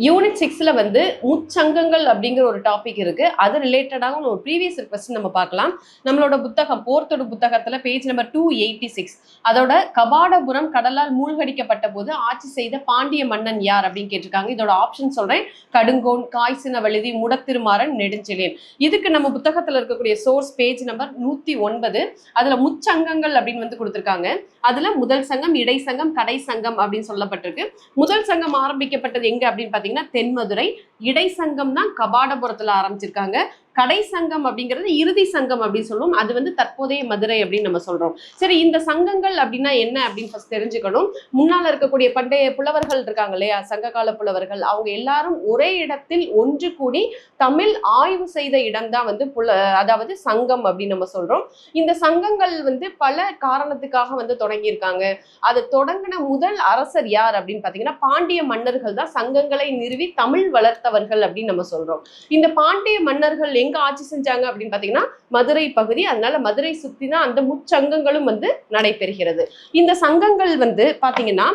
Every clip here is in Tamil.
யூனிட் 6ல வந்து முச்சங்கங்கள் அப்படிங்கிற ஒரு டாபிக் இருக்கு. அது ரிலேட்டடாக ஒரு ப்ரீவியஸ் கொஸ்டின் நம்ம பார்க்கலாம். நம்மளோட புத்தகம் போர்த்தோட புத்தகத்துல பேஜ் நம்பர் 286 அதோட கபாடபுரம் கடலால் மூழ்கடிக்கப்பட்ட போது ஆட்சி செய்த பாண்டிய மன்னன் யார் அப்படின்னு கேட்டிருக்காங்க. இதோட ஆப்ஷன் சொல்றேன். கடுங்கோன், காய்ச்சின வழுதி, முடத்திருமாறன், நெடுஞ்செழியன். இதுக்கு நம்ம புத்தகத்துல இருக்கக்கூடிய சோர்ஸ் பேஜ் நம்பர் 109. அதுல முச்சங்கங்கள் அப்படின்னு வந்து கொடுத்திருக்காங்க. அதுல முதல் சங்கம், இடைச்சங்கம், கடை சங்கம் அப்படின்னு சொல்லப்பட்டிருக்கு. முதல் சங்கம் ஆரம்பிக்கப்பட்டது எங்க அப்படின்னு பாத்தீங்கன்னா தென்மதுரை. இடைச்சங்கம் தான் கபாடபுரத்துல ஆரம்பிச்சிருக்காங்க. கடை சங்கம் அப்படிங்கிறது இறுதி சங்கம் அப்படின்னு சொல்லுவோம். அது வந்து தற்போதைய மதுரை அப்படின்னு நம்ம சொல்றோம். சரி, இந்த சங்கங்கள் அப்படின்னா என்ன அப்படின்னு ஃபர்ஸ்ட் தெரிஞ்சுக்கணும். முன்னால இருக்கக்கூடிய பண்டைய புலவர்கள் இருக்காங்க இல்லையா, சங்ககால புலவர்கள், அவங்க எல்லாரும் ஒரே இடத்தில் ஒன்று கூடி தமிழ் ஆய்வு செய்த இடம் தான் வந்து அதாவது சங்கம் அப்படின்னு நம்ம சொல்றோம். இந்த சங்கங்கள் வந்து பல காரணத்துக்காக வந்து தொடங்கியிருக்காங்க. அதை தொடங்கின முதல் அரசர் யார் அப்படின்னு பாத்தீங்கன்னா பாண்டிய மன்னர்கள் தான் சங்கங்களை நிறுவி தமிழ் வளர்த்தவர்கள் அப்படின்னு நம்ம சொல்றோம். இந்த பாண்டிய மன்னர்கள் எங்க ஆட்சி செஞ்சாங்க அப்படின்னு பாத்தீங்கன்னா மதுரை பகுதி. அதனால மதுரை சுத்தி தான் அந்த முச்சங்கங்களும் வந்து நடைபெறுகிறது. இந்த சங்கங்கள் வந்து பாத்தீங்கன்னா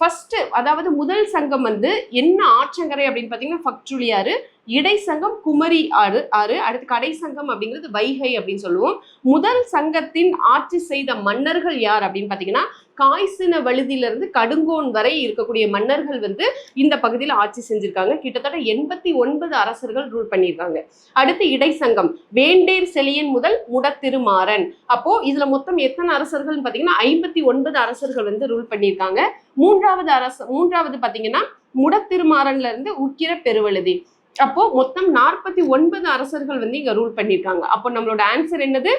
ஃபர்ஸ்ட், அதாவது முதல் சங்கம் வந்து என்ன ஆற்றங்கரை அப்படின்னு பாத்தீங்கன்னா பக்ட்ருளியாறு. இடைச்சங்கம் குமரி ஆறு. அடுத்து கடை சங்கம் அப்படிங்கிறது வைகை அப்படின்னு சொல்லுவோம். முதல் சங்கத்தின் ஆட்சி செய்த மன்னர்கள் யார் அப்படின்னு பாத்தீங்கன்னா காய்ச்சின வழுதியிலிருந்து கடுங்கோன் வரை இருக்கக்கூடிய மன்னர்கள் வந்து இந்த பகுதியில் ஆட்சி செஞ்சிருக்காங்க. கிட்டத்தட்ட 89 அரசர்கள் ரூல் பண்ணியிருக்காங்க. அடுத்து இடைச்சங்கம் வேண்டேர் செழியன் முதல் முடத்திருமாறன். அப்போ இதுல மொத்தம் எத்தனை அரசர்கள் பாத்தீங்கன்னா 59 அரசர்கள் வந்து ரூல் பண்ணியிருக்காங்க. மூன்றாவது பாத்தீங்கன்னா முடத்திருமாறன்ல இருந்து உக்கிர பெருவழுதி. அப்போ மொத்தம் 49 அரசர்கள் வந்து இங்க ரூல் பண்ணியிருக்காங்க. அப்போ நம்மளோட ஆன்சர் என்னது?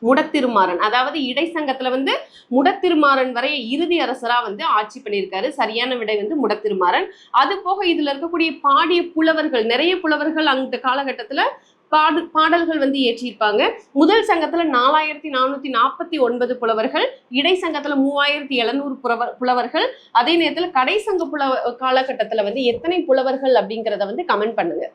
முடத்திருமாறன். அதாவது இடைச்சங்கத்துல வந்து முடத்திருமாறன் வரை இறுதி அரசரா வந்து ஆட்சி பண்ணியிருக்காரு. சரியான விடை வந்து முடத்திருமாறன். அது போக இதுல இருக்கக்கூடிய பாடிய புலவர்கள், நிறைய புலவர்கள் அந்த காலகட்டத்துல பாடல்கள் வந்து ஏற்றியிருப்பாங்க. முதல் சங்கத்துல 4449 புலவர்கள், இடைச்சங்கத்துல 3700 புலவர்கள். அதே நேரத்துல கடைசங்க காலகட்டத்துல வந்து எத்தனை புலவர்கள் அப்படிங்கிறத வந்து கமெண்ட் பண்ணுங்க.